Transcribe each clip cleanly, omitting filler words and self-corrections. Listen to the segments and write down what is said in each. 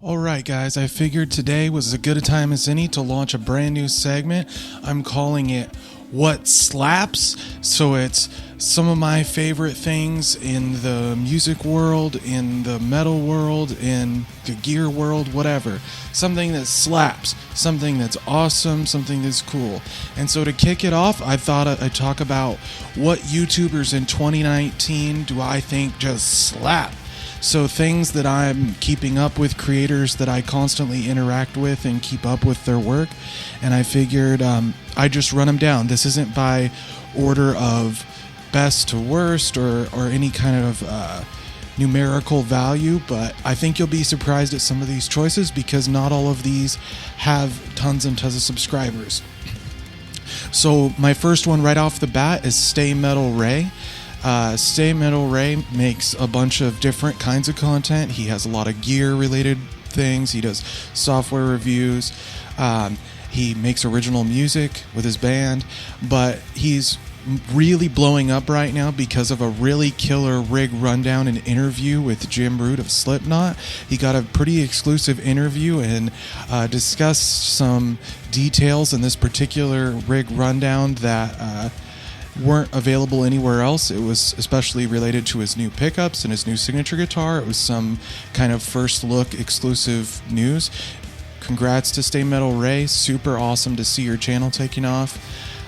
Alright guys, I figured today was as good a time as any to launch a brand new segment. I'm calling it What Slaps. So it's some of my favorite things in the music world, in the metal world, in the gear world, whatever. Something that slaps, something that's awesome, something that's cool. And so to kick it off, I thought I'd talk about what YouTubers in 2019 do I think just slap. So things that I'm keeping up with, creators that I constantly interact with and keep up with their work. And I figured I'd just run them down. This isn't by order of best to worst or any kind of numerical value, but I think you'll be surprised at some of these choices because not all of these have tons and tons of subscribers. So my first one right off the bat is Stay Metal Ray. Stay Metal Ray makes a bunch of different kinds of content. He has a lot of gear related things. He does software reviews. He makes original music with his band, but he's really blowing up right now because of a really killer rig rundown and interview with Jim Root of Slipknot. He got a pretty exclusive interview and discussed some details in this particular rig rundown that weren't available anywhere else. It was especially related to his new pickups and his new signature guitar. It was some kind of first look exclusive news. Congrats to Stay Metal Ray. Super awesome to see your channel taking off.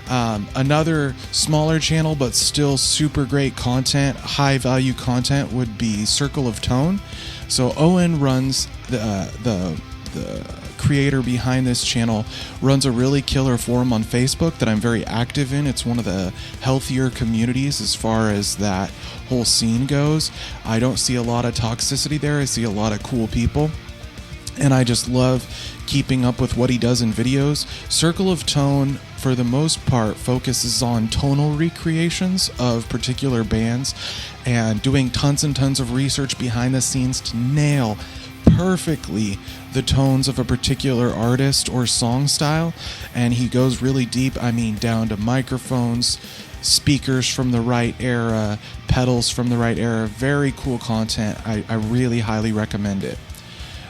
Another smaller channel but still super great content, high value content would be Circle of Tone. So Owen runs the creator behind this channel, runs a really killer forum on Facebook that I'm very active in. It's one of the healthier communities as far as that whole scene goes. I don't see a lot of toxicity there. I see a lot of cool people, and I just love keeping up with what he does in videos. Circle of Tone, for the most part, focuses on tonal recreations of particular bands and doing tons and tons of research behind the scenes to nail perfectly the tones of a particular artist or song style. And he goes really deep, I mean down to microphones, speakers from the right era, pedals from the right era. Very cool content. I really highly recommend it.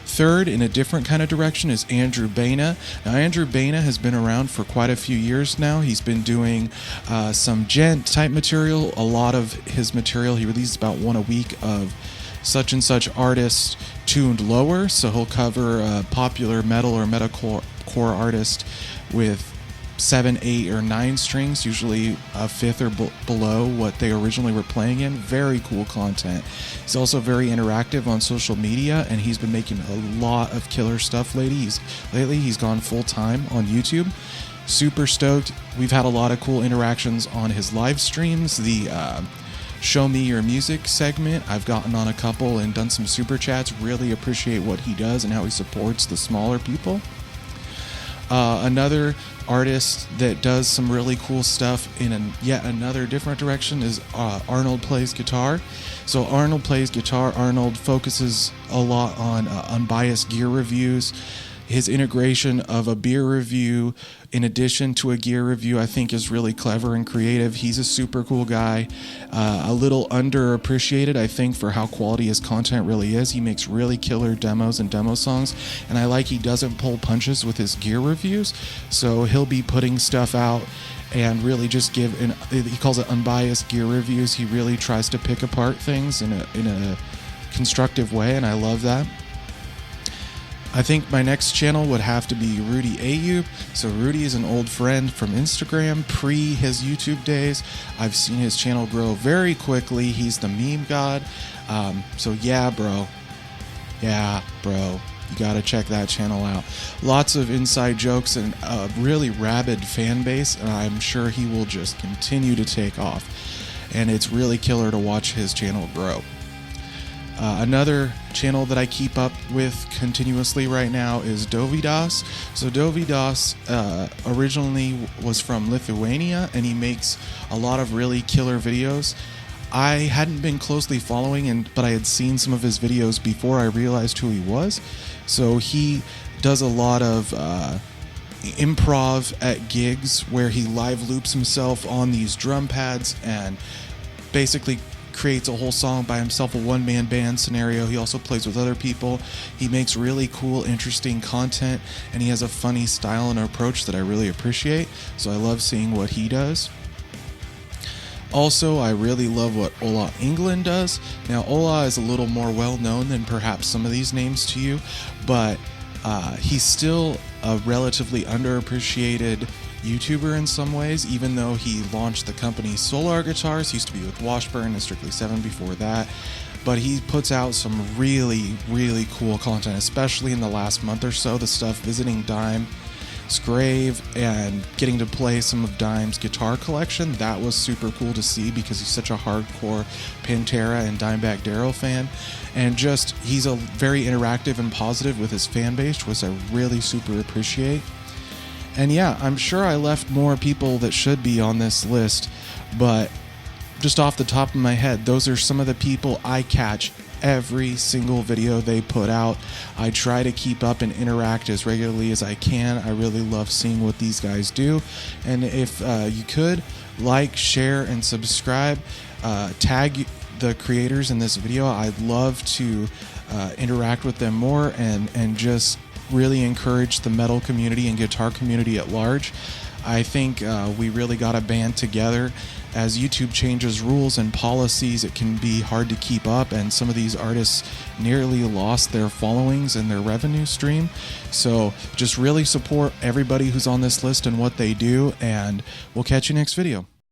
Third, in a different kind of direction, is Andrew Baena. Now, Andrew Baena has been around for quite a few years now. He's been doing some gent type material. A lot of his material, he releases about one a week of such and such artist tuned lower. So he'll cover a popular metal or metalcore artist with 7, 8, or 9 strings, usually a fifth or below what they originally were playing in. Very cool content. He's also very interactive on social media, and he's been making a lot of killer stuff lately. He's gone full time on YouTube. Super stoked. We've had a lot of cool interactions on his live streams. The Show Me Your Music segment, I've gotten on a couple and done some super chats. Really appreciate what he does and how he supports the smaller people. Another artist that does some really cool stuff in yet another different direction is Arnold Plays Guitar. So Arnold Plays Guitar. Arnold focuses a lot on unbiased gear reviews. His integration of a beer review in addition to a gear review, I think, is really clever and creative. He's a super cool guy, a little underappreciated, I think, for how quality his content really is. He makes really killer demos and demo songs, and I like he doesn't pull punches with his gear reviews. So he'll be putting stuff out and really just give, he calls it unbiased gear reviews. He really tries to pick apart things in a constructive way, and I love that. I think my next channel would have to be Rudy Ayoub. So Rudy is an old friend from Instagram, pre his YouTube days. I've seen his channel grow very quickly. He's the meme god. So yeah, bro. You gotta check that channel out. Lots of inside jokes and a really rabid fan base, and I'm sure he will just continue to take off. And it's really killer to watch his channel grow. Another channel that I keep up with continuously right now is Dovydas. So Dovydas originally was from Lithuania, and he makes a lot of really killer videos. I hadn't been closely following, but I had seen some of his videos before I realized who he was. So he does a lot of improv at gigs where he live loops himself on these drum pads and basically creates a whole song by himself, a one-man band scenario. He also plays with other people. He makes really cool, interesting content, and he has a funny style and approach that I really appreciate. So I love seeing what he does. Also, I really love what Ola Englund does. Now, Ola is a little more well-known than perhaps some of these names to you, but he's still a relatively underappreciated YouTuber in some ways, even though he launched the company Solar Guitars. He used to be with Washburn and Strictly 7 before that. But he puts out some really, really cool content, especially in the last month or so. The stuff visiting Dime's grave and getting to play some of Dime's guitar collection, that was super cool to see because he's such a hardcore Pantera and Dimebag Darrell fan. And just, he's a very interactive and positive with his fan base, which I really super appreciate. And yeah, I'm sure I left more people that should be on this list, but just off the top of my head, those are some of the people I catch every single video they put out. I try to keep up and interact as regularly as I can. I really love seeing what these guys do. And if you could, like, share, and subscribe, tag the creators in this video. I'd love to interact with them more and just really encourage the metal community and guitar community at large. I think we really got to band together. As YouTube changes rules and policies, it can be hard to keep up, and some of these artists nearly lost their followings and their revenue stream. So just really support everybody who's on this list and what they do, and we'll catch you next video.